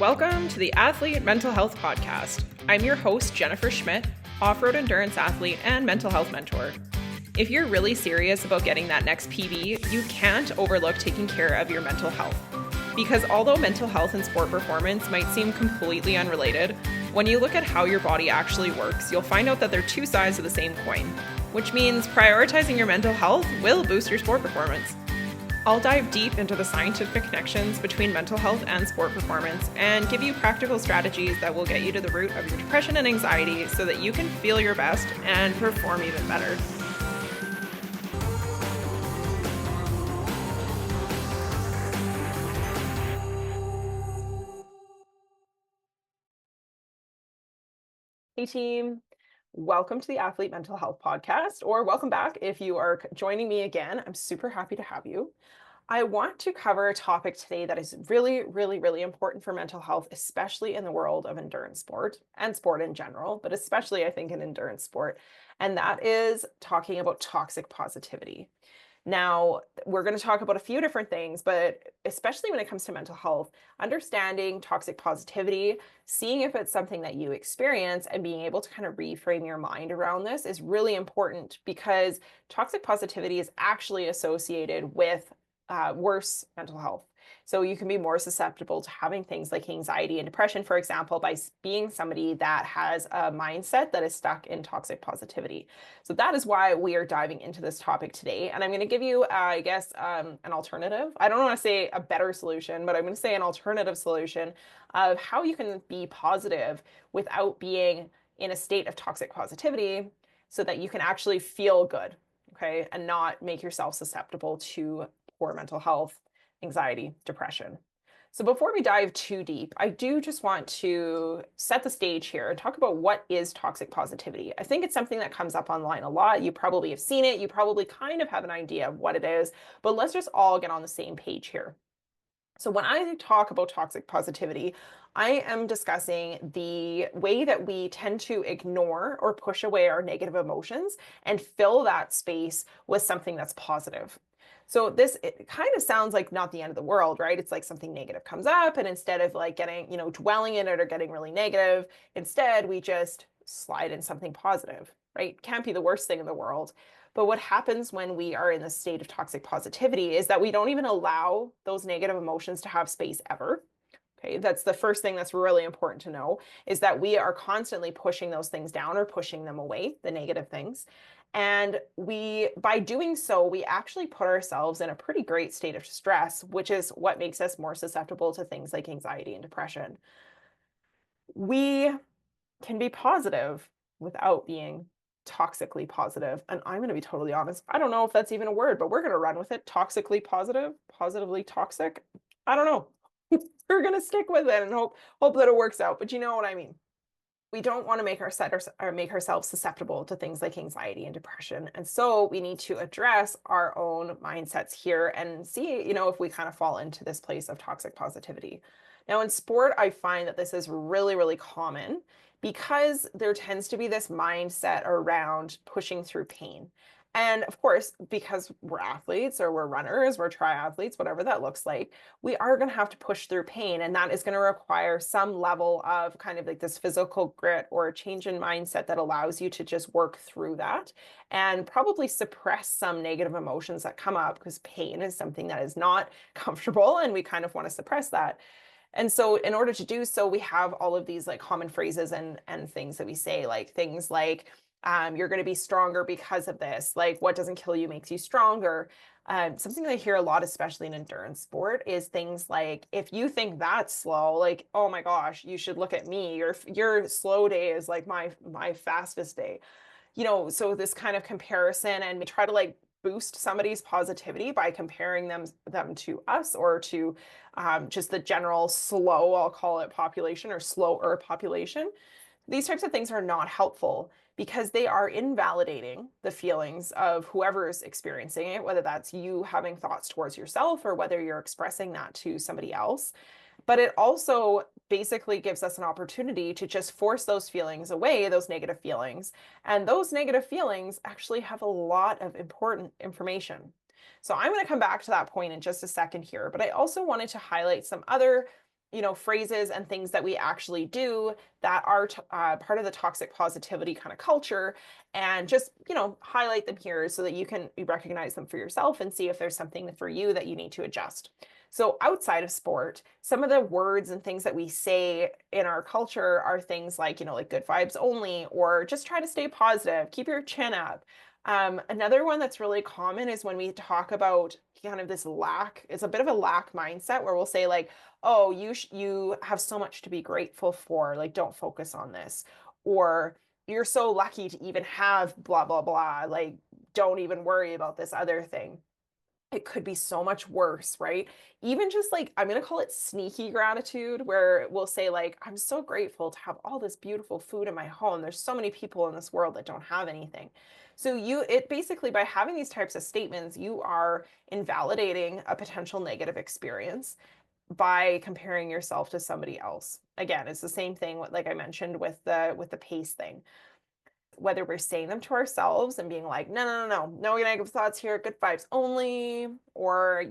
Welcome to the Athlete Mental Health Podcast. I'm your host, Jennifer Schmidt, off-road endurance athlete and mental health mentor. If you're really serious about getting that next PB, you can't overlook taking care of your mental health. Because although mental health and sport performance might seem completely unrelated, when you look at how your body actually works, you'll find out that they're two sides of the same coin, which means prioritizing your mental health will boost your sport performance. I'll dive deep into the scientific connections between mental health and sport performance and give you practical strategies that will get you to the root of your depression and anxiety so that you can feel your best and perform even better. Hey team, welcome to the Athlete Mental Health Podcast, or welcome back if you are joining me again. I'm super happy to have you. I want to cover a topic today that is really important for mental health, especially in the world of endurance sport and sport in general, but especially I think in endurance sport, and that is talking about toxic positivity. Now, we're going to talk about a few different things, but especially when it comes to mental health, understanding toxic positivity, seeing if it's something that you experience and being able to kind of reframe your mind around this is really important because toxic positivity is actually associated with worse mental health. So you can be more susceptible to having things like anxiety and depression, for example, by being somebody that has a mindset that is stuck in toxic positivity. So that is why we are diving into this topic today. And I'm going to give you, an alternative. I don't want to say a better solution, but I'm going to say an alternative solution of how you can be positive without being in a state of toxic positivity so that you can actually feel good, okay, and not make yourself susceptible to poor mental health, anxiety, depression. So before we dive too deep, I do just want to set the stage here and talk about what is toxic positivity. I think it's something that comes up online a lot. You probably have seen it. You probably kind of have an idea of what it is, but let's just all get on the same page here. So when I talk about toxic positivity, I am discussing the way that we tend to ignore or push away our negative emotions and fill that space with something that's positive. So it kind of sounds like not the end of the world, right? It's like something negative comes up, and instead of like getting, dwelling in it or getting really negative, instead we just slide in something positive, right? Can't be the worst thing in the world. But what happens when we are in the state of toxic positivity is that we don't even allow those negative emotions to have space ever. Okay, that's the first thing that's really important to know, is that we are constantly pushing those things down or pushing them away, the negative things. And by doing so, we actually put ourselves in a pretty great state of stress, which is what makes us more susceptible to things like anxiety and depression. We can be positive without being toxically positive. And I'm going to be totally honest. I don't know if that's even a word, but we're going to run with it. Toxically positive, positively toxic. I don't know. We're going to stick with it and hope that it works out. But you know what I mean. We don't want to make ourselves susceptible to things like anxiety and depression. And so we need to address our own mindsets here and see, if we kind of fall into this place of toxic positivity. Now in sport, I find that this is really common because there tends to be this mindset around pushing through pain. And of course, because we're athletes or we're runners, we're triathletes, whatever that looks like, we are going to have to push through pain. And that is going to require some level of kind of like this physical grit or a change in mindset that allows you to just work through that and probably suppress some negative emotions that come up, because pain is something that is not comfortable and we kind of want to suppress that. And so in order to do so, we have all of these like common phrases and things that we say, like things like, you're going to be stronger because of this. Like, what doesn't kill you makes you stronger. Something that I hear a lot, especially in endurance sport, is things like, if you think that's slow, like, oh my gosh, you should look at me. Your slow day is like my fastest day. So this kind of comparison, and we try to like boost somebody's positivity by comparing them to us or to just the general slow, I'll call it, population or slower population. These types of things are not helpful because they are invalidating the feelings of whoever's experiencing it, whether that's you having thoughts towards yourself or whether you're expressing that to somebody else. But it also basically gives us an opportunity to just force those feelings away, those negative feelings. And those negative feelings actually have a lot of important information. So I'm going to come back to that point in just a second here, but I also wanted to highlight some other phrases and things that we actually do that are part of the toxic positivity kind of culture, and just, highlight them here so that you can recognize them for yourself and see if there's something for you that you need to adjust. So outside of sport, some of the words and things that we say in our culture are things like, like good vibes only, or just try to stay positive, keep your chin up. Another one that's really common is when we talk about kind of this lack, it's a bit of a lack mindset where we'll say like, oh, you have so much to be grateful for, like don't focus on this. Or you're so lucky to even have blah, blah, blah, like don't even worry about this other thing. It could be so much worse, right? Even just like, I'm going to call it sneaky gratitude, where we'll say like, I'm so grateful to have all this beautiful food in my home. There's so many people in this world that don't have anything. So it basically, by having these types of statements, you are invalidating a potential negative experience by comparing yourself to somebody else. Again, it's the same thing, like I mentioned with the pace thing. Whether we're saying them to ourselves and being like, no, no, no, no, no negative thoughts here, good vibes only, or,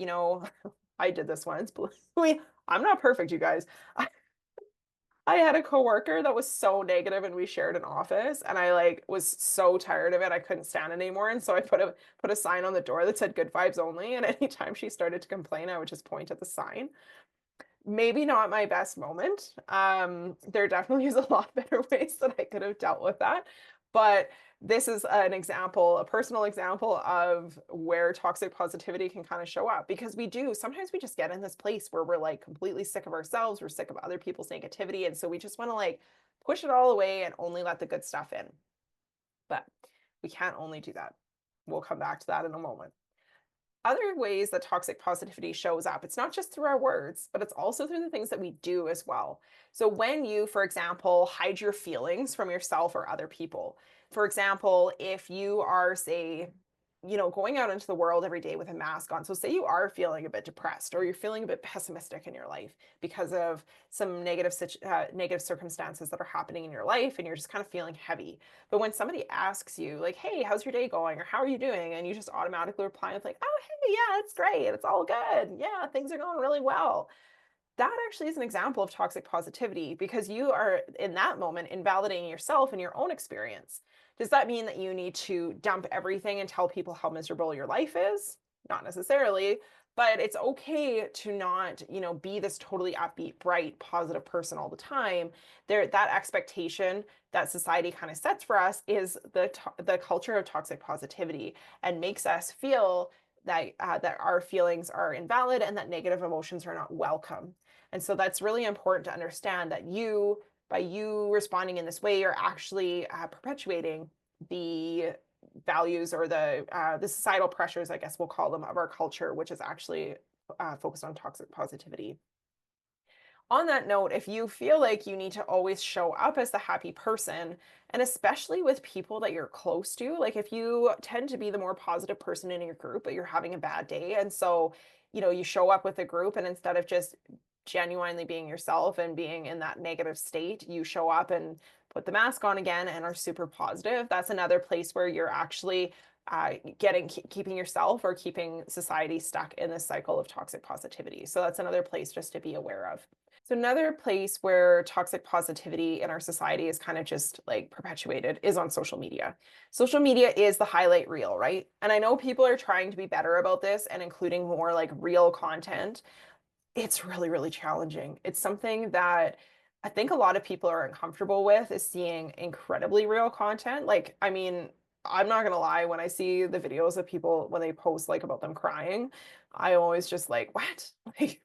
I did this once, believe me, I'm not perfect, you guys. I had a coworker that was so negative, and we shared an office, and I like was so tired of it. I couldn't stand it anymore. And so I put a sign on the door that said good vibes only. And anytime she started to complain, I would just point at the sign. Maybe not my best moment. There definitely is a lot better ways that I could have dealt with that. But this is an example, a personal example of where toxic positivity can kind of show up, because sometimes we just get in this place where we're like completely sick of ourselves, we're sick of other people's negativity. And so we just want to like push it all away and only let the good stuff in. But we can't only do that. We'll come back to that in a moment. Other ways that toxic positivity shows up, it's not just through our words, but it's also through the things that we do as well. So when you, for example, hide your feelings from yourself or other people, for example, if you are, say, going out into the world every day with a mask on. So say you are feeling a bit depressed, or you're feeling a bit pessimistic in your life because of some negative circumstances that are happening in your life, and you're just kind of feeling heavy. But when somebody asks you like, hey, how's your day going? Or how are you doing? And you just automatically reply with like, oh, hey, yeah, it's great. It's all good. Yeah, things are going really well. That actually is an example of toxic positivity, because you are in that moment invalidating yourself and your own experience. Does that mean that you need to dump everything and tell people how miserable your life is? Not necessarily, but it's okay to not, be this totally upbeat, bright, positive person all the time. That expectation that society kind of sets for us is the culture of toxic positivity, and makes us feel that our feelings are invalid and that negative emotions are not welcome. And so that's really important to understand, that by you responding in this way, you're actually perpetuating the values, or the societal pressures, I guess we'll call them, of our culture, which is actually focused on toxic positivity. On that note, if you feel like you need to always show up as the happy person, and especially with people that you're close to, like if you tend to be the more positive person in your group, but you're having a bad day, and so, you show up with a group, and instead of just genuinely being yourself and being in that negative state, you show up and put the mask on again and are super positive, that's another place where you're actually keeping yourself or keeping society stuck in this cycle of toxic positivity. So that's another place just to be aware of. So another place where toxic positivity in our society is kind of just like perpetuated is on social media. Social media is the highlight reel, right? And I know people are trying to be better about this and including more like real content. It's really, really challenging. It's something that I think a lot of people are uncomfortable with, is seeing incredibly real content. Like, I mean, I'm not gonna lie, when I see the videos of people when they post like about them crying, I always just like, what? Like,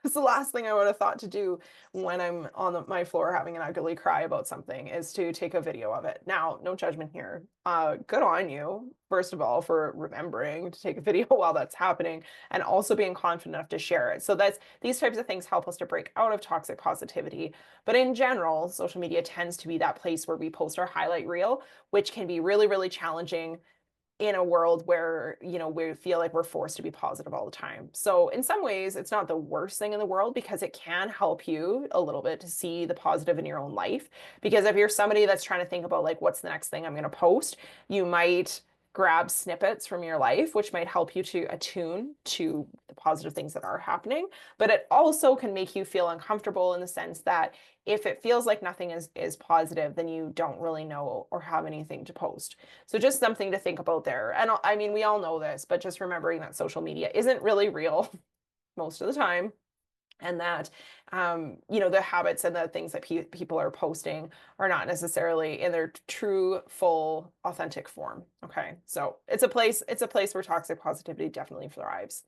it's the last thing I would have thought to do when I'm on my floor having an ugly cry about something, is to take a video of it. Now, no judgment here. Good on you, first of all, for remembering to take a video while that's happening, and also being confident enough to share it. So these types of things help us to break out of toxic positivity. But in general, social media tends to be that place where we post our highlight reel, which can be really, really challenging in a world where, we feel like we're forced to be positive all the time. So in some ways, it's not the worst thing in the world, because it can help you a little bit to see the positive in your own life. Because if you're somebody that's trying to think about like, what's the next thing I'm going to post, you might grab snippets from your life, which might help you to attune to the positive things that are happening. But it also can make you feel uncomfortable in the sense that if it feels like nothing is positive, then you don't really know or have anything to post. So just something to think about there. And I mean, we all know this, but just remembering that social media isn't really real most of the time, and that the habits and the things that people are posting are not necessarily in their true, full, authentic form. Okay, so it's a place where toxic positivity definitely thrives.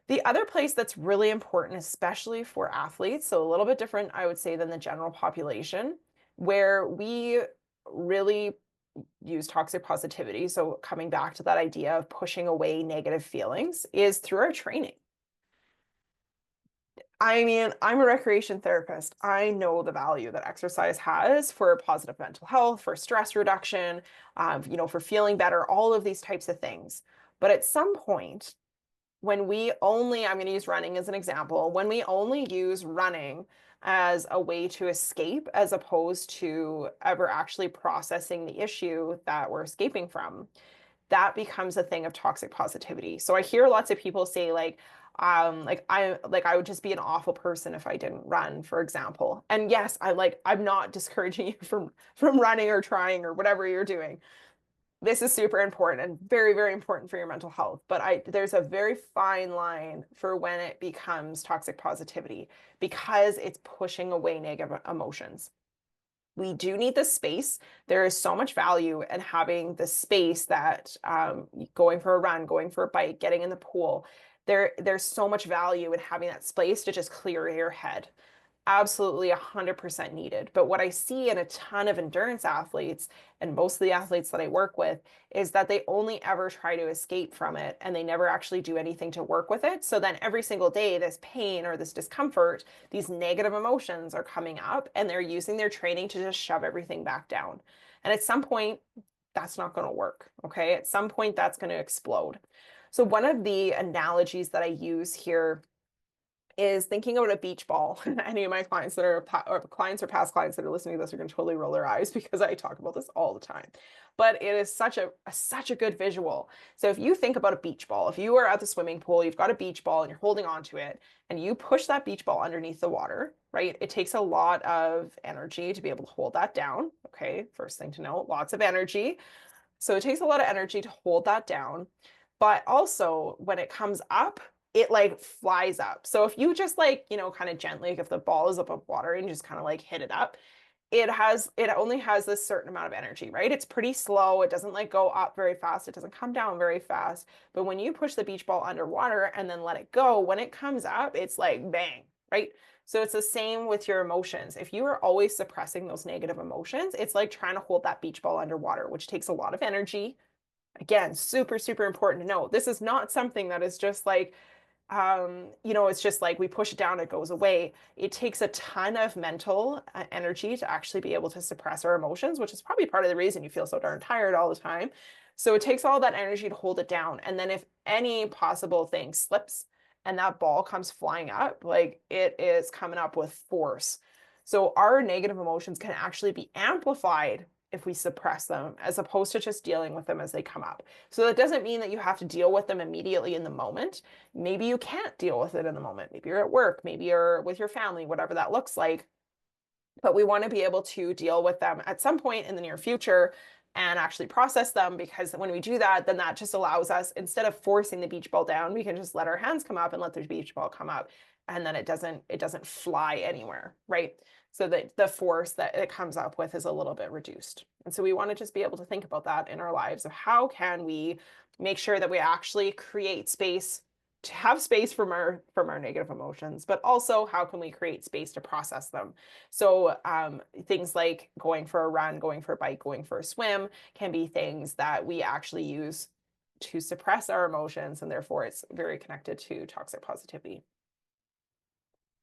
The other place that's really important, especially for athletes, so a little bit different, I would say, than the general population, where we really use toxic positivity, so coming back to that idea of pushing away negative feelings, is through our training. I mean, I'm a recreation therapist. I know the value that exercise has for positive mental health, for stress reduction, for feeling better, all of these types of things. But at some point, I'm going to use running as an example, when we only use running as a way to escape as opposed to ever actually processing the issue that we're escaping from, that becomes a thing of toxic positivity. So I hear lots of people say I would just be an awful person if I didn't run, for example. And yes, I'm not discouraging you from running or trying or whatever you're doing. This is super important and very, very important for your mental health. But there's a very fine line for when it becomes toxic positivity because it's pushing away negative emotions. We do need the space. There is so much value in having the space that going for a run, going for a bike, getting in the pool. There's so much value in having that space to just clear your head. Absolutely 100% needed. But what I see in a ton of endurance athletes, and most of the athletes that I work with, is that they only ever try to escape from it and they never actually do anything to work with it. So then every single day, this pain or this discomfort, these negative emotions are coming up and they're using their training to just shove everything back down. And at some point, that's not going to work. Okay. At some point, that's going to explode. So one of the analogies that I use here is thinking about a beach ball. Any of my clients that are clients or past clients that are listening to this are going to totally roll their eyes because I talk about this all the time. But it is such a good visual. So if you think about a beach ball, if you are at the swimming pool, you've got a beach ball and you're holding onto it, and you push that beach ball underneath the water, right? It takes a lot of energy to be able to hold that down. Okay, first thing to know, lots of energy. So it takes a lot of energy to hold that down. But also when it comes up, it like flies up. So if you just kind of gently, like if the ball is above water and you just kind of like hit it up, it only has this certain amount of energy, right? It's pretty slow. It doesn't like go up very fast. It doesn't come down very fast. But when you push the beach ball underwater and then let it go, when it comes up, it's like bang, right? So it's the same with your emotions. If you are always suppressing those negative emotions, it's like trying to hold that beach ball underwater, which takes a lot of energy. Again, super, super important to know. This is not something that is just like, it's just like we push it down, it goes away. It takes a ton of mental energy to actually be able to suppress our emotions, which is probably part of the reason you feel so darn tired all the time. So it takes all that energy to hold it down. And then if any possible thing slips and that ball comes flying up, like it is coming up with force. So our negative emotions can actually be amplified if we suppress them, as opposed to just dealing with them as they come up. So that doesn't mean that you have to deal with them immediately in the moment. Maybe you can't deal with it in the moment. Maybe you're at work, maybe you're with your family, whatever that looks like. But we want to be able to deal with them at some point in the near future and actually process them, because when we do that, then that just allows us, instead of forcing the beach ball down, we can just let our hands come up and let the beach ball come up, and then it doesn't fly anywhere, right? So that the force that it comes up with is a little bit reduced. And so we want to just be able to think about that in our lives of how can we make sure that we actually create space to have space from our negative emotions, but also how can we create space to process them? So things like going for a run, going for a bike, going for a swim can be things that we actually use to suppress our emotions, and therefore it's very connected to toxic positivity.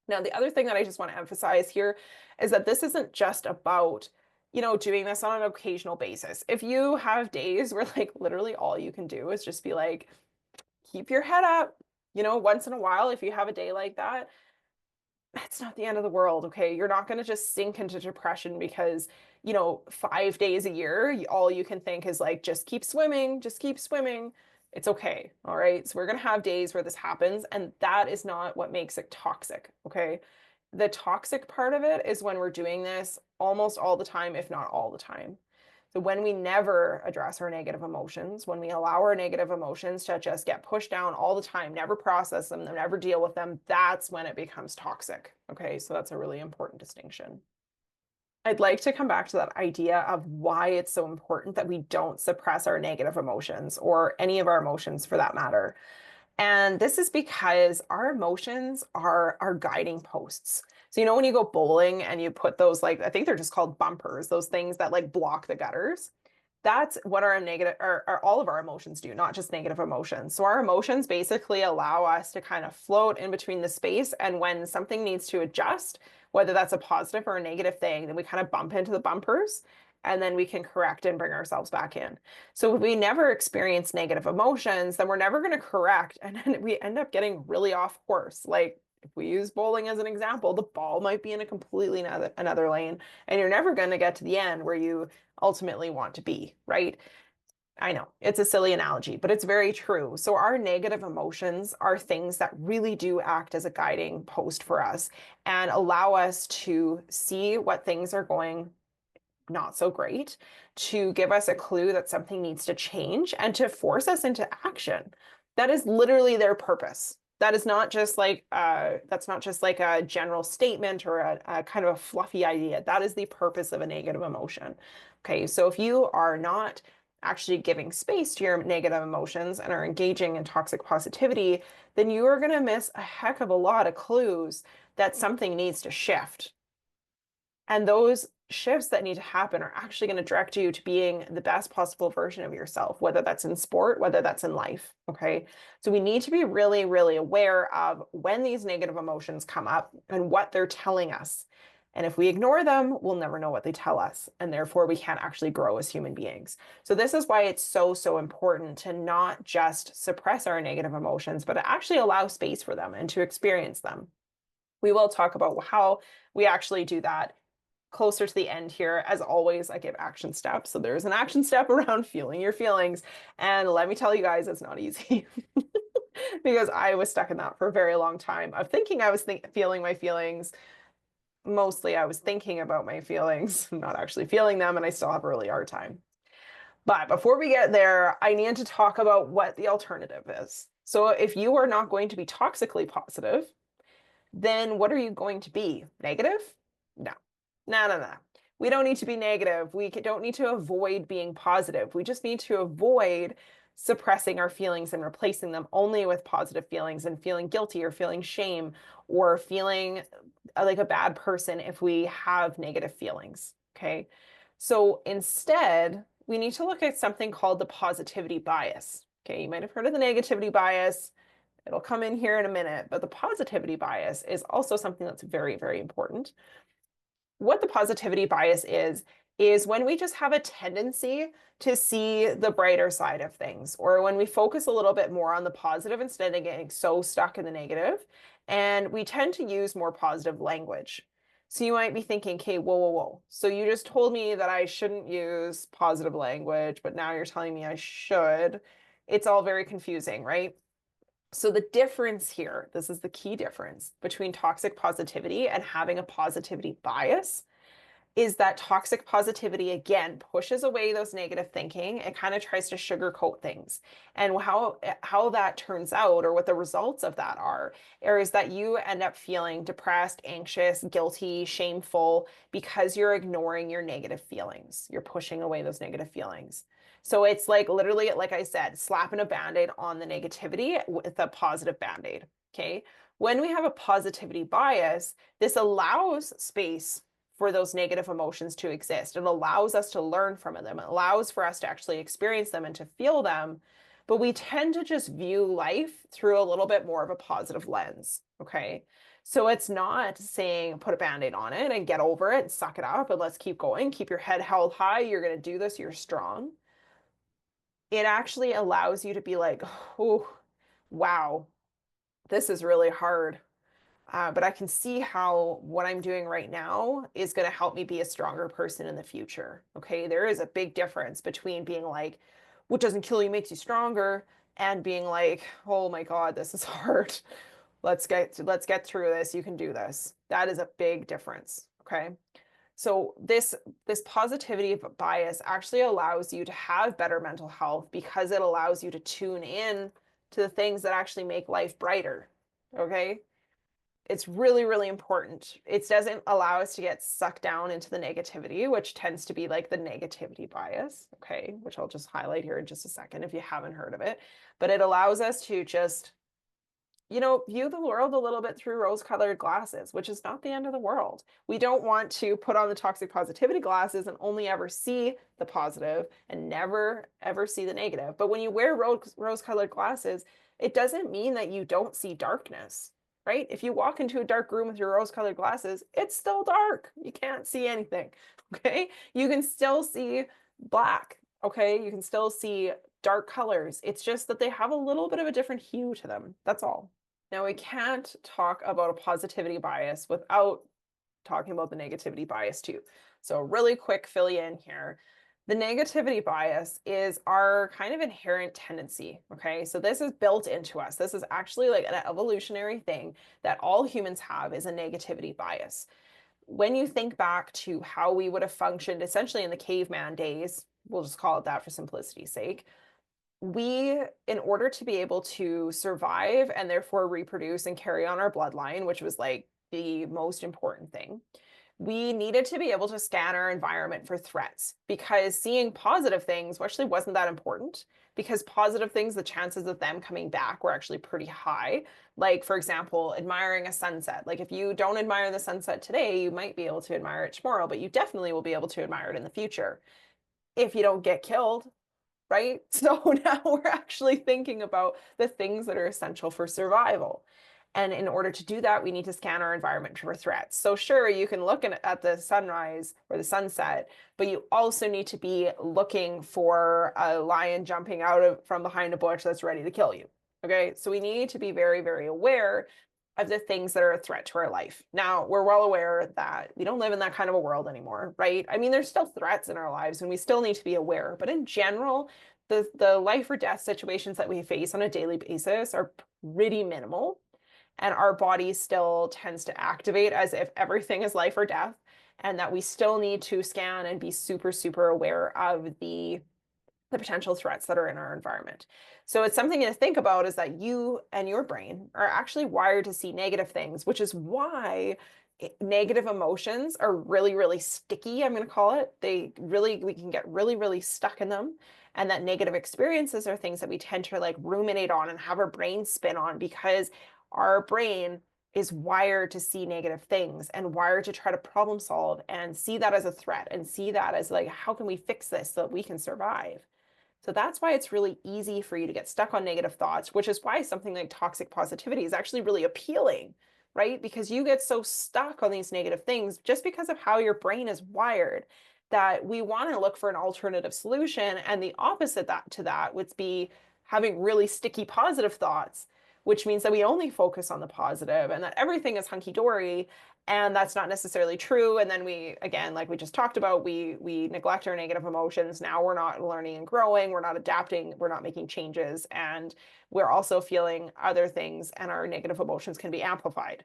Now, the other thing that I just want to emphasize here is that this isn't just about doing this on an occasional basis. If you have days where like literally all you can do is just be like, keep your head up, once in a while, if you have a day like that, It's not the end of the world, okay? You're not going to just sink into depression because, 5 days a year, all you can think is like, just keep swimming, just keep swimming. It's okay. All right. So we're going to have days where this happens, and that is not what makes it toxic, okay? The toxic part of it is when we're doing this almost all the time, if not all the time. So when we never address our negative emotions, when we allow our negative emotions to just get pushed down all the time, never process them, never deal with them, that's when it becomes toxic. Okay, so that's a really important distinction. I'd like to come back to that idea of why it's so important that we don't suppress our negative emotions or any of our emotions for that matter. And this is because our emotions are our guiding posts. So, when you go bowling and you put those, like, I think they're just called bumpers, those things that like block the gutters. That's what our negative or all of our emotions do, not just negative emotions. So our emotions basically allow us to kind of float in between the space. And when something needs to adjust, whether that's a positive or a negative thing, then we kind of bump into the bumpers and then we can correct and bring ourselves back in. So if we never experience negative emotions, then we're never going to correct. And then we end up getting really off course. Like if we use bowling as an example, the ball might be in a completely another lane, and you're never going to get to the end where you ultimately want to be, right? I know it's a silly analogy, but it's very true. So, our negative emotions are things that really do act as a guiding post for us and allow us to see what things are going not so great, to give us a clue that something needs to change and to force us into action. That is literally their purpose. That is not just like that's not just like a general statement or a kind of a fluffy idea. That is the purpose of a negative emotion. Okay, so if you are not actually giving space to your negative emotions and are engaging in toxic positivity, then you are going to miss a heck of a lot of clues that something needs to shift. And those shifts that need to happen are actually going to direct you to being the best possible version of yourself, whether that's in sport, whether that's in life. Okay. So we need to be really, really aware of when these negative emotions come up and what they're telling us. And if we ignore them, we'll never know what they tell us. And therefore, we can't actually grow as human beings. So, this is why it's so, so important to not just suppress our negative emotions, but to actually allow space for them and to experience them. We will talk about how we actually do that closer to the end here. As always, I give action steps. So there's an action step around feeling your feelings. And let me tell you guys, it's not easy because I was stuck in that for a very long time of thinking I was feeling my feelings. Mostly I was thinking about my feelings, not actually feeling them, and I still have a really hard time. But before we get there, I need to talk about what the alternative is. So if you are not going to be toxically positive, then what are you going to be? Negative? No. No, no, no. We don't need to be negative. We don't need to avoid being positive. We just need to avoid suppressing our feelings and replacing them only with positive feelings and feeling guilty or feeling shame or feeling like a bad person if we have negative feelings. Okay. So instead, we need to look at something called the positivity bias. Okay. You might have heard of the negativity bias. It'll come in here in a minute, but the positivity bias is also something that's very, very important. What the positivity bias is when we just have a tendency to see the brighter side of things, or when we focus a little bit more on the positive instead of getting so stuck in the negative, and we tend to use more positive language. So you might be thinking, okay, whoa, whoa, whoa. So you just told me that I shouldn't use positive language, but now you're telling me I should. It's all very confusing, right? So the difference here, this is the key difference between toxic positivity and having a positivity bias, is that toxic positivity again pushes away those negative thinking and kind of tries to sugarcoat things. And how that turns out, or what the results of that are is that you end up feeling depressed, anxious, guilty, shameful because you're ignoring your negative feelings. You're pushing away those negative feelings. So it's like literally, like I said, slapping a band-aid on the negativity with a positive band-aid. Okay. When we have a positivity bias, this allows space for those negative emotions to exist. It allows us to learn from them. It allows for us to actually experience them and to feel them. But we tend to just view life through a little bit more of a positive lens. Okay. So it's not saying put a band-aid on it and get over it and suck it up and let's keep going. Keep your head held high. You're going to do this. You're strong. It actually allows you to be like, oh, wow, this is really hard. But I can see how what I'm doing right now is going to help me be a stronger person in the future. Okay. There is a big difference between being like, what doesn't kill you makes you stronger, and being like, oh my God, this is hard. Let's get through this. You can do this. That is a big difference. Okay. So this positivity bias actually allows you to have better mental health because it allows you to tune in to the things that actually make life brighter. Okay? It's really, really important. It doesn't allow us to get sucked down into the negativity, which tends to be like the negativity bias, okay, which I'll just highlight here in just a second if you haven't heard of it. But it allows us to just view the world a little bit through rose-colored glasses, which is not the end of the world. We don't want to put on the toxic positivity glasses and only ever see the positive and never, ever see the negative. But when you wear rose-colored glasses, it doesn't mean that you don't see darkness, right? If you walk into a dark room with your rose-colored glasses, it's still dark. You can't see anything, okay? You can still see black, okay? You can still see dark colors. It's just that they have a little bit of a different hue to them. That's all. Now, we can't talk about a positivity bias without talking about the negativity bias too. So, really quick fill you in here. The negativity bias is our kind of inherent tendency. Okay. So, this is built into us. This is actually like an evolutionary thing that all humans have is a negativity bias. When you think back to how we would have functioned essentially in the caveman days, we'll just call it that for simplicity's sake, we, in order to be able to survive and therefore reproduce and carry on our bloodline, which was like the most important thing, we needed to be able to scan our environment for threats because seeing positive things actually wasn't that important because positive things, the chances of them coming back were actually pretty high. Like, for example, admiring a sunset. Like, if you don't admire the sunset today, you might be able to admire it tomorrow, but you definitely will be able to admire it in the future if you don't get killed, right? So now we're actually thinking about the things that are essential for survival. And in order to do that, we need to scan our environment for threats. So sure, you can look at the sunrise or the sunset, but you also need to be looking for a lion jumping from behind a bush that's ready to kill you. Okay, so we need to be very, very aware of the things that are a threat to our life. Now, we're well aware that we don't live in that kind of a world anymore, right? I mean, there's still threats in our lives and we still need to be aware, but in general, the life or death situations that we face on a daily basis are pretty minimal. And our body still tends to activate as if everything is life or death, and that we still need to scan and be super, super aware of the potential threats that are in our environment. So it's something to think about is that you and your brain are actually wired to see negative things, which is why negative emotions are really, really sticky, I'm going to call it. We can get really, really stuck in them. And that negative experiences are things that we tend to like ruminate on and have our brain spin on because our brain is wired to see negative things and wired to try to problem solve and see that as a threat and see that as like, how can we fix this so that we can survive? So that's why it's really easy for you to get stuck on negative thoughts, which is why something like toxic positivity is actually really appealing, right? Because you get so stuck on these negative things just because of how your brain is wired that we want to look for an alternative solution. And the opposite to that would be having really sticky positive thoughts, which means that we only focus on the positive and that everything is hunky-dory, and that's not necessarily true. And then we, again, like we just talked about, we neglect our negative emotions. Now we're not learning and growing, we're not adapting, we're not making changes, and we're also feeling other things, and our negative emotions can be amplified.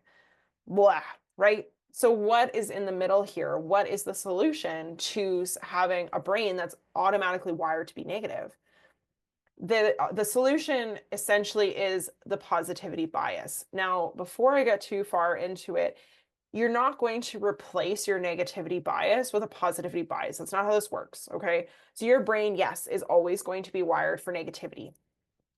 Blah, right? So what is in the middle here? What is the solution to having a brain that's automatically wired to be negative? The solution essentially is the positivity bias. Now, before I get too far into it, you're not going to replace your negativity bias with a positivity bias. That's not how this works, okay? So your brain, yes, is always going to be wired for negativity.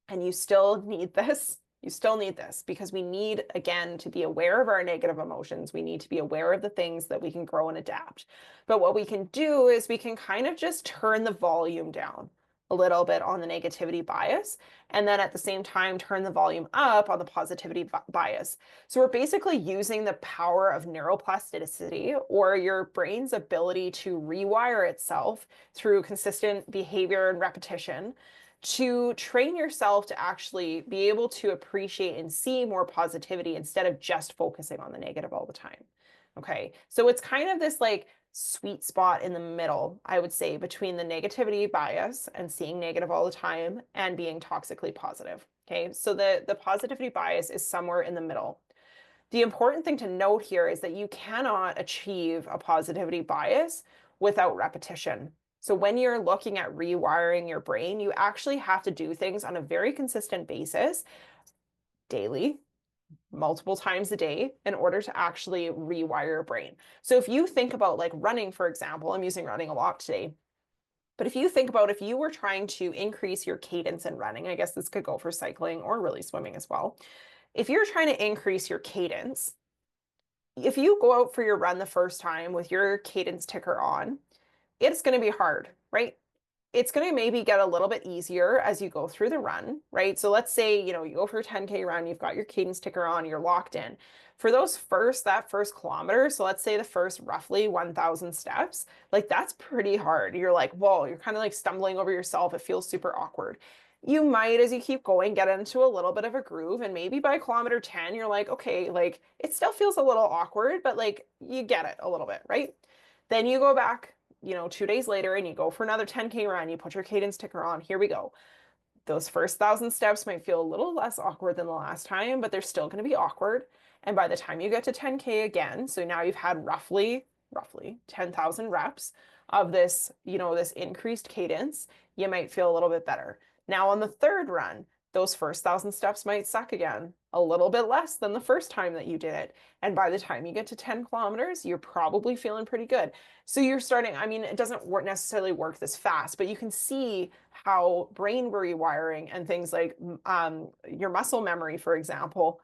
And you still need this. You still need this because we need, again, to be aware of our negative emotions. We need to be aware of the things that we can grow and adapt. But what we can do is we can kind of just turn the volume down a little bit on the negativity bias, and then at the same time, turn the volume up on the positivity bias. So we're basically using the power of neuroplasticity, or your brain's ability to rewire itself through consistent behavior and repetition, to train yourself to actually be able to appreciate and see more positivity instead of just focusing on the negative all the time. Okay. So it's kind of this like sweet spot in the middle, I would say, between the negativity bias and seeing negative all the time and being toxically positive. Okay. So the positivity bias is somewhere in the middle. The important thing to note here is that you cannot achieve a positivity bias without repetition. So when you're looking at rewiring your brain, you actually have to do things on a very consistent basis, daily, multiple times a day, in order to actually rewire your brain. So if you think about like running, for example, I'm using running a lot today. But if you think about if you were trying to increase your cadence in running, I guess this could go for cycling or really swimming as well. If you're trying to increase your cadence, if you go out for your run the first time with your cadence ticker on, it's going to be hard, right? It's going to maybe get a little bit easier as you go through the run, right? So let's say, you go for a 10K run, you've got your cadence ticker on, you're locked in. For that first kilometer, so let's say the first roughly 1,000 steps, like that's pretty hard. You're like, whoa, you're kind of like stumbling over yourself. It feels super awkward. You might, as you keep going, get into a little bit of a groove. And maybe by kilometer 10, you're like, okay, like it still feels a little awkward, but like you get it a little bit, right? Then you go back 2 days later and you go for another 10K run, you put your cadence ticker on, here we go. Those first 1,000 steps might feel a little less awkward than the last time, but they're still going to be awkward. And by the time you get to 10K again, so now you've had roughly 10,000 reps of this increased cadence, you might feel a little bit better. Now on the third run, those first 1,000 steps might suck again, a little bit less than the first time that you did it. And by the time you get to 10 kilometers, you're probably feeling pretty good. So you're starting, I mean, it doesn't necessarily work this fast, but you can see how brain rewiring and things like your muscle memory, for example,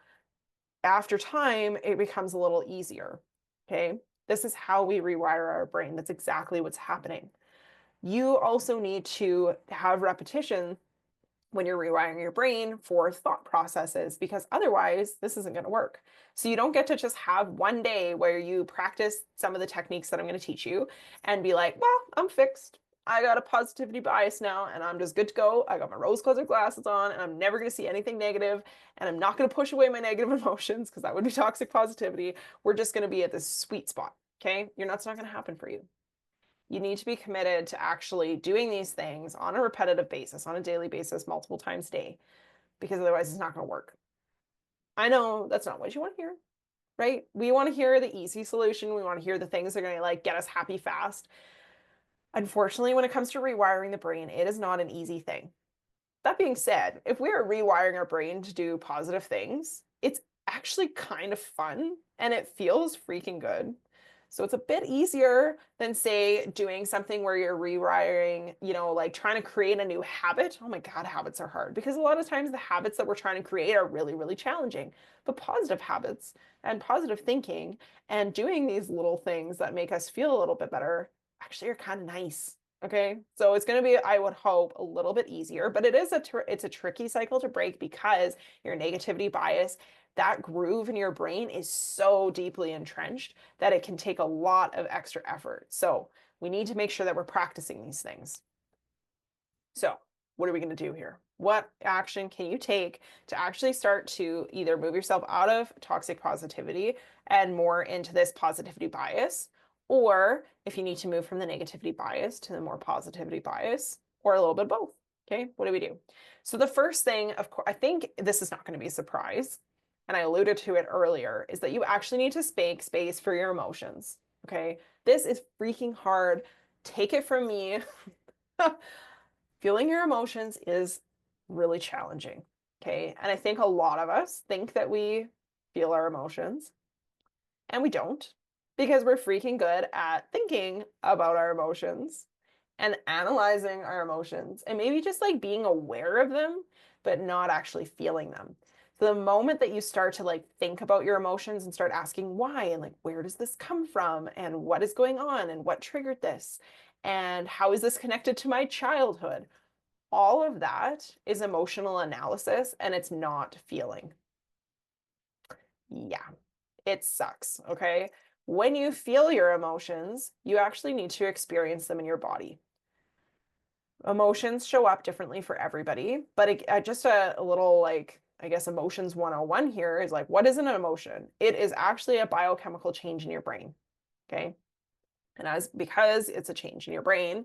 after time, it becomes a little easier. Okay. This is how we rewire our brain. That's exactly what's happening. You also need to have repetition when you're rewiring your brain for thought processes, because otherwise this isn't going to work. So you don't get to just have one day where you practice some of the techniques that I'm going to teach you and be like, well, I'm fixed. I got a positivity bias now and I'm just good to go. I got my rose-colored glasses on and I'm never going to see anything negative and I'm not going to push away my negative emotions because that would be toxic positivity. We're just going to be at this sweet spot. Okay. It's not going to happen for you. You need to be committed to actually doing these things on a repetitive basis, on a daily basis, multiple times a day, because otherwise it's not going to work. I know that's not what you want to hear, right? We want to hear the easy solution. We want to hear the things that are going to like get us happy fast. Unfortunately, when it comes to rewiring the brain, it is not an easy thing. That being said, if we are rewiring our brain to do positive things, it's actually kind of fun and it feels freaking good. So it's a bit easier than, say, doing something where you're rewiring, like trying to create a new habit. Oh my God, habits are hard because a lot of times the habits that we're trying to create are really, really challenging. But positive habits and positive thinking and doing these little things that make us feel a little bit better actually are kind of nice. Okay, so it's going to be, I would hope, a little bit easier, but it's a tricky cycle to break because your negativity bias, that groove in your brain is so deeply entrenched that it can take a lot of extra effort. So we need to make sure that we're practicing these things. So what are we going to do here? What action can you take to actually start to either move yourself out of toxic positivity and more into this positivity bias? Or if you need to move from the negativity bias to the more positivity bias, or a little bit of both. Okay, what do we do? So the first thing, of course, I think this is not going to be a surprise, and I alluded to it earlier, is that you actually need to make space for your emotions. Okay, this is freaking hard. Take it from me. Feeling your emotions is really challenging. Okay. And I think a lot of us think that we feel our emotions and we don't because we're freaking good at thinking about our emotions and analyzing our emotions and maybe just like being aware of them, but not actually feeling them. So the moment that you start to like think about your emotions and start asking why and like where does this come from and what is going on and what triggered this and how is this connected to my childhood? All of that is emotional analysis and it's not feeling. Yeah, it sucks, okay? When you feel your emotions, you actually need to experience them in your body. Emotions show up differently for everybody, but just a little like, I guess, emotions 101 here is like, what is an emotion? It is actually a biochemical change in your brain. Okay. And because it's a change in your brain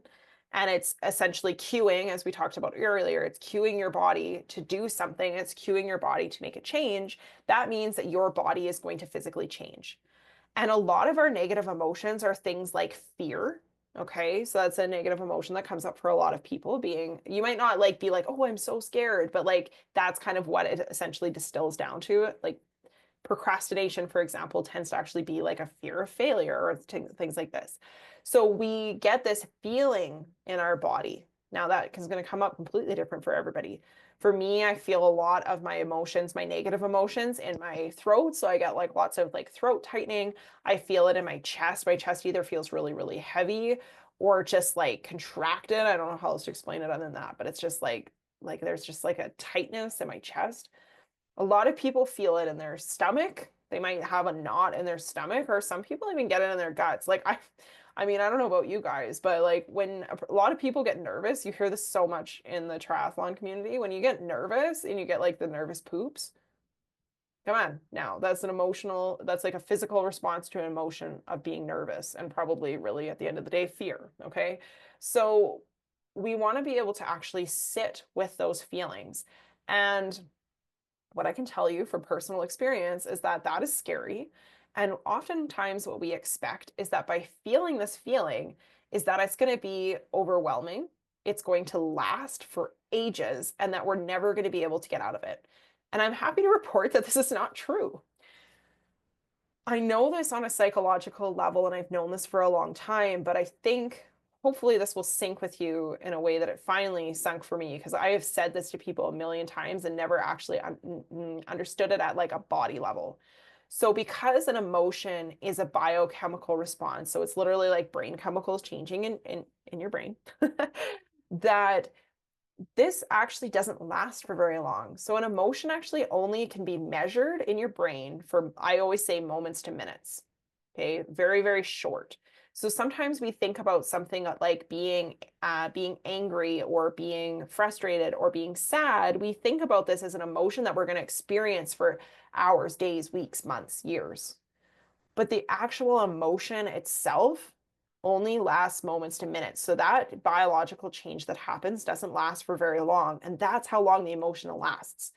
and it's essentially cueing, as we talked about earlier, it's cueing your body to do something, it's cueing your body to make a change. That means that your body is going to physically change. And a lot of our negative emotions are things like fear. Okay, so that's a negative emotion that comes up for a lot of people. Being, you might not like be like, oh, I'm so scared, but like that's kind of what it essentially distills down to. Like procrastination, for example, tends to actually be like a fear of failure or things like this. So we get this feeling in our body. Now that is going to come up completely different for everybody. For me, I feel a lot of my emotions, my negative emotions in my throat. So I get like lots of like throat tightening. I feel it in my chest. My chest either feels really, really heavy or just like contracted. I don't know how else to explain it other than that, but it's just like there's just like a tightness in my chest. A lot of people feel it in their stomach. They might have a knot in their stomach, or some people even get it in their guts. Like I mean, I don't know about you guys, but like when a lot of people get nervous, you hear this so much in the triathlon community. When you get nervous and you get like the nervous poops, come on now. That's like a physical response to an emotion of being nervous and probably really at the end of the day, fear. Okay. So we want to be able to actually sit with those feelings. And what I can tell you from personal experience is that that is scary. And oftentimes what we expect is that by feeling this feeling is that it's going to be overwhelming. It's going to last for ages and that we're never going to be able to get out of it. And I'm happy to report that this is not true. I know this on a psychological level, and I've known this for a long time, but I think hopefully this will sink with you in a way that it finally sunk for me because I have said this to people a million times and never actually understood it at like a body level. So because an emotion is a biochemical response, so it's literally like brain chemicals changing in your brain, that this actually doesn't last for very long. So an emotion actually only can be measured in your brain for, I always say, moments to minutes. Okay, very, very short. So sometimes we think about something like being angry or being frustrated or being sad. We think about this as an emotion that we're going to experience for hours, days, weeks, months, years. But the actual emotion itself only lasts moments to minutes. So that biological change that happens doesn't last for very long. And that's how long the emotion lasts.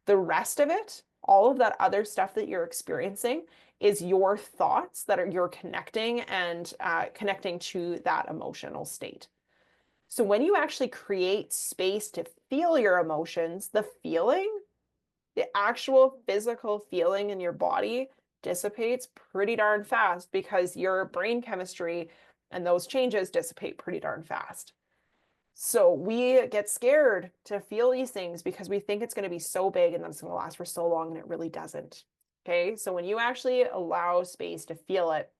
The rest of it, all of that other stuff that you're experiencing, is your thoughts that are you're connecting and connecting to that emotional state. So when you actually create space to feel your emotions, the actual physical feeling in your body dissipates pretty darn fast because your brain chemistry and those changes dissipate pretty darn fast. So we get scared to feel these things because we think it's going to be so big and that it's going to last for so long, and it really doesn't. Okay. So when you actually allow space to feel it,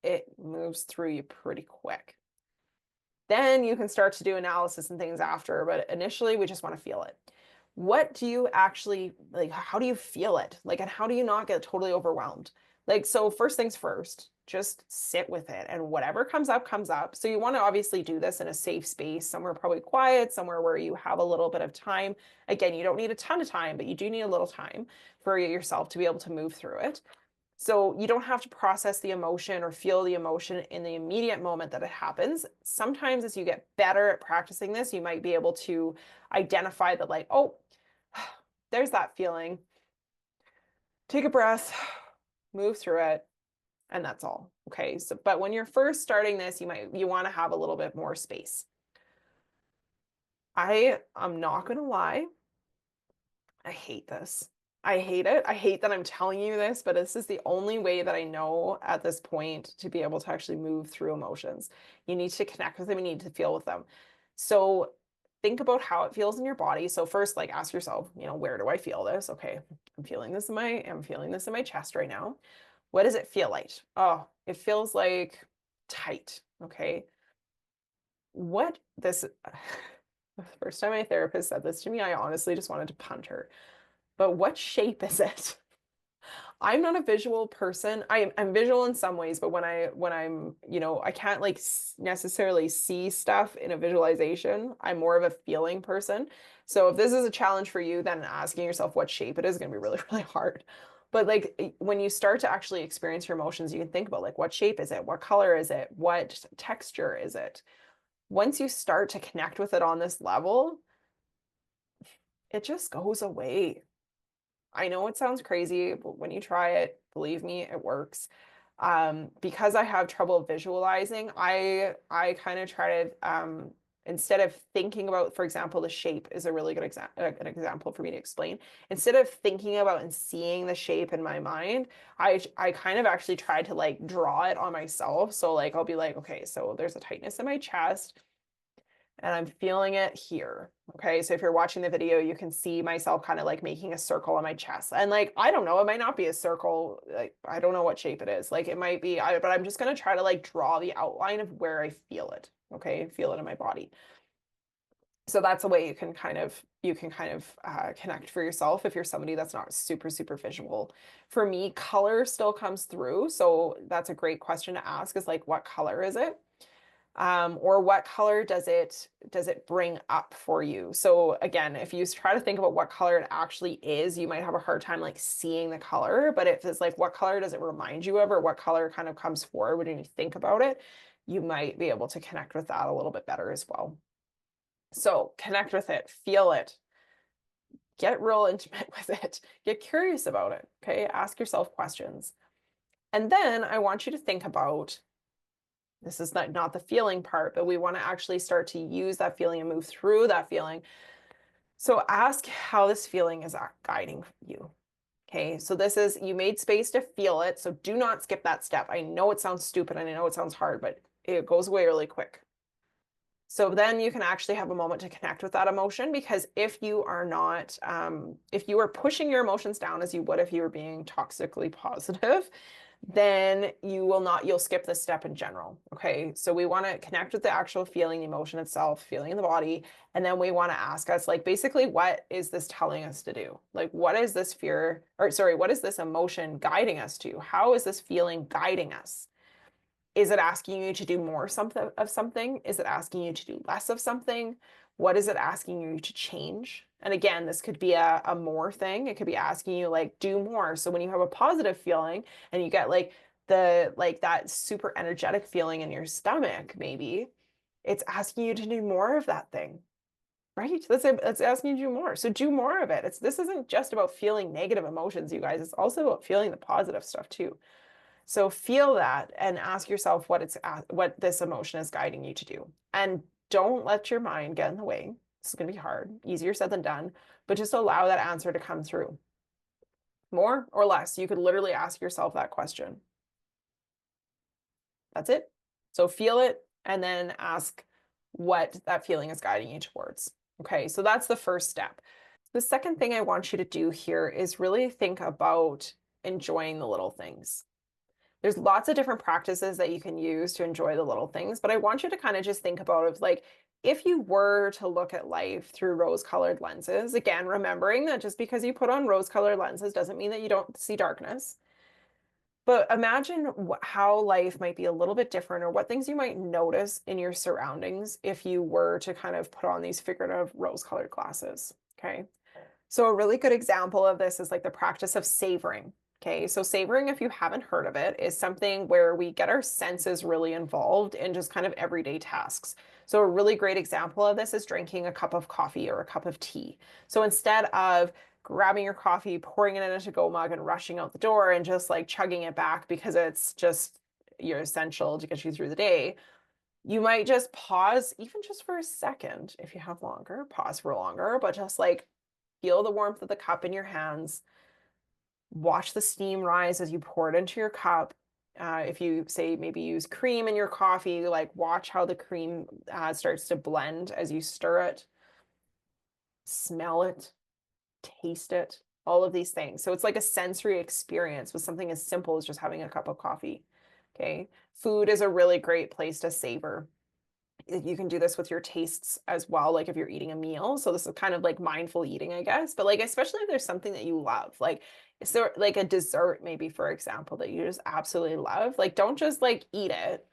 it moves through you pretty quick. Then you can start to do analysis and things after, but initially we just want to feel it. What do you actually like? How do you feel it? Like, and how do you not get totally overwhelmed? Like, so first things first, just sit with it and whatever comes up, comes up. So you want to obviously do this in a safe space, somewhere probably quiet, somewhere where you have a little bit of time. Again, you don't need a ton of time, but you do need a little time for yourself to be able to move through it. So you don't have to process the emotion or feel the emotion in the immediate moment that it happens. Sometimes as you get better at practicing this, you might be able to identify that like, oh, there's that feeling. Take a breath, move through it, and that's all. Okay. So, but when you're first starting this, you want to have a little bit more space. I'm not going to lie. I hate this. I hate it. I hate that I'm telling you this, but this is the only way that I know at this point to be able to actually move through emotions. You need to connect with them, you need to feel with them. So think about how it feels in your body. So first, like ask yourself, where do I feel this? Okay, I'm feeling this in my chest right now. What does it feel like? Oh, it feels like tight. Okay. What this the first time my therapist said this to me, I honestly just wanted to punch her. But what shape is it? I'm not a visual person. I'm visual in some ways, but when I'm, I can't like necessarily see stuff in a visualization. I'm more of a feeling person. So if this is a challenge for you, then asking yourself what shape it is going to be really, really hard. But like when you start to actually experience your emotions, you can think about like what shape is it? What color is it? What texture is it? Once you start to connect with it on this level, it just goes away. I know it sounds crazy, but when you try it, believe me, it works. Because I have trouble visualizing, I kind of try to instead of thinking about, for example, the shape is a really good an example for me to explain. Instead of thinking about and seeing the shape in my mind, I kind of actually try to like draw it on myself. So like I'll be like, okay, so there's a tightness in my chest and I'm feeling it here. Okay. So if you're watching the video, you can see myself kind of like making a circle on my chest. And like, I don't know, it might not be a circle. Like, I don't know what shape it is. Like, it might be, but I'm just going to try to like draw the outline of where I feel it. Okay. Feel it in my body. So that's a way you can kind of connect for yourself if you're somebody that's not super, super visual. For me, color still comes through. So that's a great question to ask is like, what color is it? Or what color does it bring up for you? So again, if you try to think about what color it actually is, you might have a hard time like seeing the color. But if it's like what color does it remind you of, or what color kind of comes forward when you think about it, you might be able to connect with that a little bit better as well. So connect with it, feel it, get real intimate with it, get curious about it. Okay, ask yourself questions. And then I want you to think about this is not the feeling part, but we want to actually start to use that feeling and move through that feeling. So ask how this feeling is guiding you. Okay, so this is, you made space to feel it. So do not skip that step. I know it sounds stupid and I know it sounds hard, but it goes away really quick. So then you can actually have a moment to connect with that emotion because if you are not, if you are pushing your emotions down as you would if you were being toxically positive, then you'll skip this step in general. Okay. So we want to connect with the actual feeling, the emotion itself, feeling in the body. And then we want to ask us, like, basically, what is this telling us to do? Like, what is this fear, or sorry, what is this emotion guiding us to? How is this feeling guiding us? Is it asking you to do more something of something? Is it asking you to do less of something? What is it asking you to change? And again, this could be a more thing. It could be asking you like do more. So when you have a positive feeling and you get like that super energetic feeling in your stomach, maybe it's asking you to do more of that thing. Right? That's asking you to do more. So do more of it. This isn't just about feeling negative emotions, you guys. It's also about feeling the positive stuff too. So feel that and ask yourself what this emotion is guiding you to do. And don't let your mind get in the way. This is going to be hard, easier said than done, but just allow that answer to come through. More or less, you could literally ask yourself that question. That's it. So feel it and then ask what that feeling is guiding you towards. Okay, so that's the first step. The second thing I want you to do here is really think about enjoying the little things. There's lots of different practices that you can use to enjoy the little things, but I want you to kind of just think about it like if you were to look at life through rose-colored lenses, again, remembering that just because you put on rose-colored lenses doesn't mean that you don't see darkness. But imagine how life might be a little bit different or what things you might notice in your surroundings if you were to kind of put on these figurative rose-colored glasses. Okay. So a really good example of this is like the practice of savoring. Okay, so savoring, if you haven't heard of it, is something where we get our senses really involved in just kind of everyday tasks. So a really great example of this is drinking a cup of coffee or a cup of tea. So instead of grabbing your coffee, pouring it in a to-go mug and rushing out the door and just like chugging it back because it's just you're essential to get you through the day, you might just pause even just for a second if you have longer, pause for longer, but just like feel the warmth of the cup in your hands. Watch the steam rise as you pour it into your cup. If you say maybe use cream in your coffee, like watch how the cream starts to blend as you stir it. Smell it, taste it, all of these things. So it's like a sensory experience with something as simple as just having a cup of coffee. Okay. Food is a really great place to savor. You can do this with your tastes as well, like if you're eating a meal. So this is kind of like mindful eating, I guess. But like, especially if there's something that you love, like is there like a dessert, maybe for example, that you just absolutely love? Like, don't just like eat it.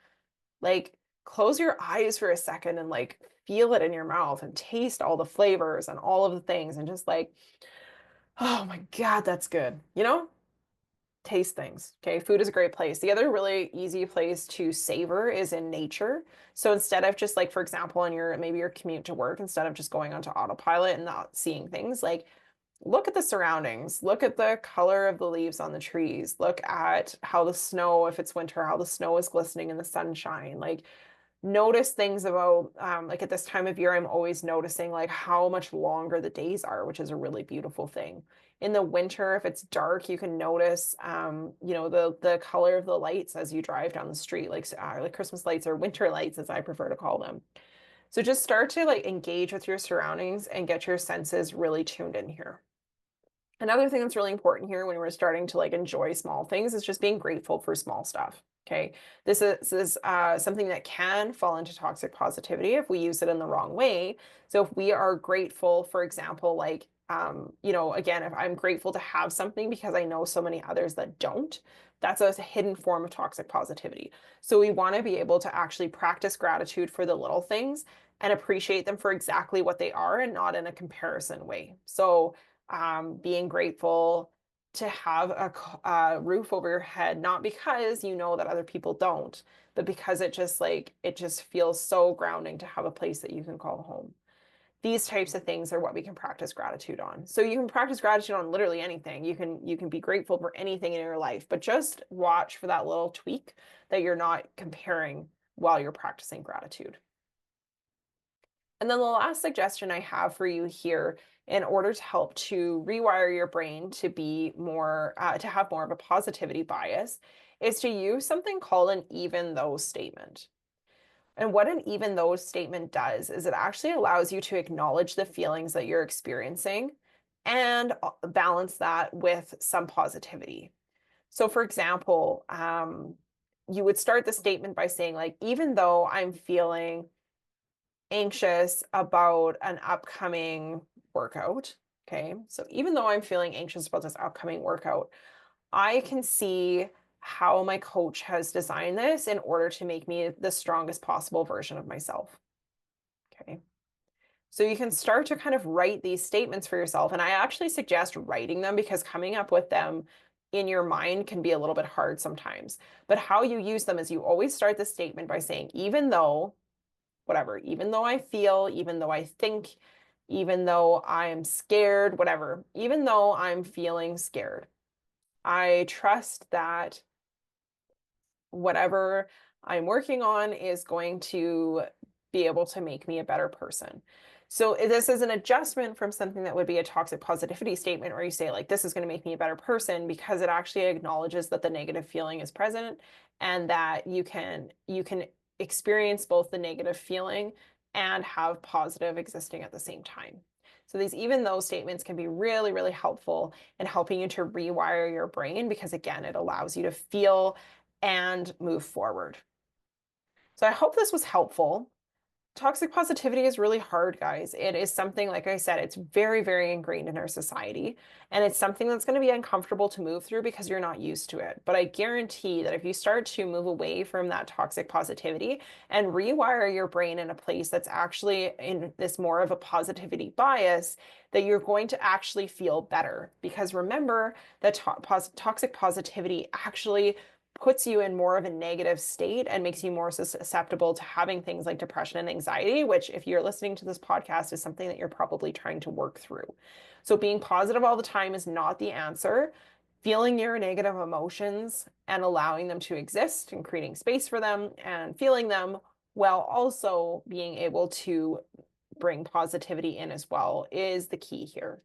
Like, close your eyes for a second and like feel it in your mouth and taste all the flavors and all of the things and just like, oh my God, that's good. Taste things. Okay. Food is a great place. The other really easy place to savor is in nature. So instead of just like, for example, on maybe your commute to work, instead of just going onto autopilot and not seeing things, like look at the surroundings, look at the color of the leaves on the trees, look at how the snow, if it's winter, how the snow is glistening in the sunshine. Like notice things about like at this time of year, I'm always noticing like how much longer the days are, which is a really beautiful thing. In the winter, if it's dark, you can notice the color of the lights as you drive down the street, like Christmas lights or winter lights, as I prefer to call them. So just start to like engage with your surroundings and get your senses really tuned in here. Another thing that's really important here when we're starting to like enjoy small things is just being grateful for small stuff. Okay. This is something that can fall into toxic positivity if we use it in the wrong way. So if we are grateful, for example, like, again, if I'm grateful to have something because I know so many others that don't, that's a hidden form of toxic positivity. So we want to be able to actually practice gratitude for the little things and appreciate them for exactly what they are and not in a comparison way. So, being grateful to have a roof over your head, not because you know that other people don't, but because it just feels so grounding to have a place that you can call home. These types of things are what we can practice gratitude on. So you can practice gratitude on literally anything. You can be grateful for anything in your life, but just watch for that little tweak that you're not comparing while you're practicing gratitude. And then the last suggestion I have for you here, in order to help to rewire your brain to be more, to have more of a positivity bias, is to use something called an even though statement. And what an even though statement does is it actually allows you to acknowledge the feelings that you're experiencing and balance that with some positivity. So, for example, you would start the statement by saying, like, even though I'm feeling anxious about an upcoming workout. Okay. So even though I'm feeling anxious about this upcoming workout, I can see how my coach has designed this in order to make me the strongest possible version of myself. Okay. So you can start to kind of write these statements for yourself. And I actually suggest writing them because coming up with them in your mind can be a little bit hard sometimes. But how you use them is you always start the statement by saying, even though whatever, even though I feel, even though I think, even though I'm scared, whatever, even though I'm feeling scared, I trust that whatever I'm working on is going to be able to make me a better person. So this is an adjustment from something that would be a toxic positivity statement where you say like, this is going to make me a better person because it actually acknowledges that the negative feeling is present and that you can experience both the negative feeling and have positive existing at the same time. So these even though statements can be really, really helpful in helping you to rewire your brain because again, it allows you to feel and move forward. So I hope this was helpful. Toxic positivity is really hard, guys. It is something, like I said, it's very, very ingrained in our society. And it's something that's going to be uncomfortable to move through because you're not used to it. But I guarantee that if you start to move away from that toxic positivity and rewire your brain in a place that's actually in this more of a positivity bias, that you're going to actually feel better. Because remember that toxic positivity actually puts you in more of a negative state and makes you more susceptible to having things like depression and anxiety, which, if you're listening to this podcast, is something that you're probably trying to work through. So, being positive all the time is not the answer. Feeling your negative emotions and allowing them to exist and creating space for them and feeling them while also being able to bring positivity in as well is the key here.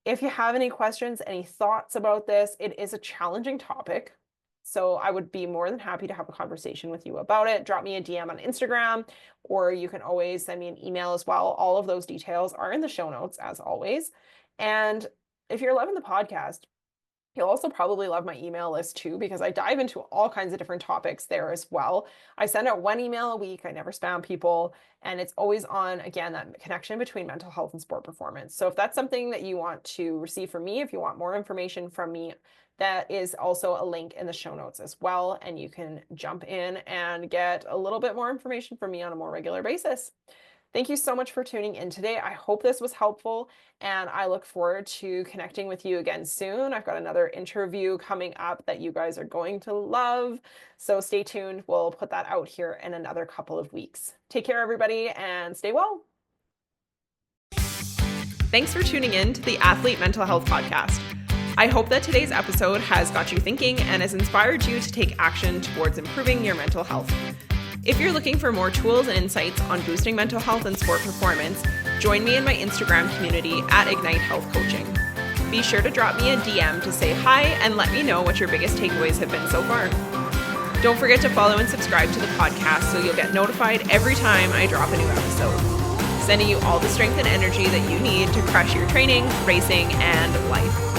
If you have any questions, any thoughts about this, it is a challenging topic. So I would be more than happy to have a conversation with you about it. Drop me a DM on Instagram, or you can always send me an email as well. All of those details are in the show notes, as always. And if you're loving the podcast, You'll also probably love my email list too, because I dive into all kinds of different topics there as well. I send out one email a week. I never spam people. And it's always on, again, that connection between mental health and sport performance. So if that's something that you want to receive from me, if you want more information from me, that is also a link in the show notes as well. And you can jump in and get a little bit more information from me on a more regular basis. Thank you so much for tuning in today. I hope this was helpful, and I look forward to connecting with you again soon. I've got another interview coming up that you guys are going to love, so stay tuned. We'll put that out here in another couple of weeks. Take care, everybody, and stay well. Thanks for tuning in to the Athlete Mental Health Podcast. I hope that today's episode has got you thinking and has inspired you to take action towards improving your mental health. If you're looking for more tools and insights on boosting mental health and sport performance, join me in my Instagram community at Ignite Health Coaching. Be sure to drop me a DM to say hi and let me know what your biggest takeaways have been so far. Don't forget to follow and subscribe to the podcast so you'll get notified every time I drop a new episode. Sending you all the strength and energy that you need to crush your training, racing, and life.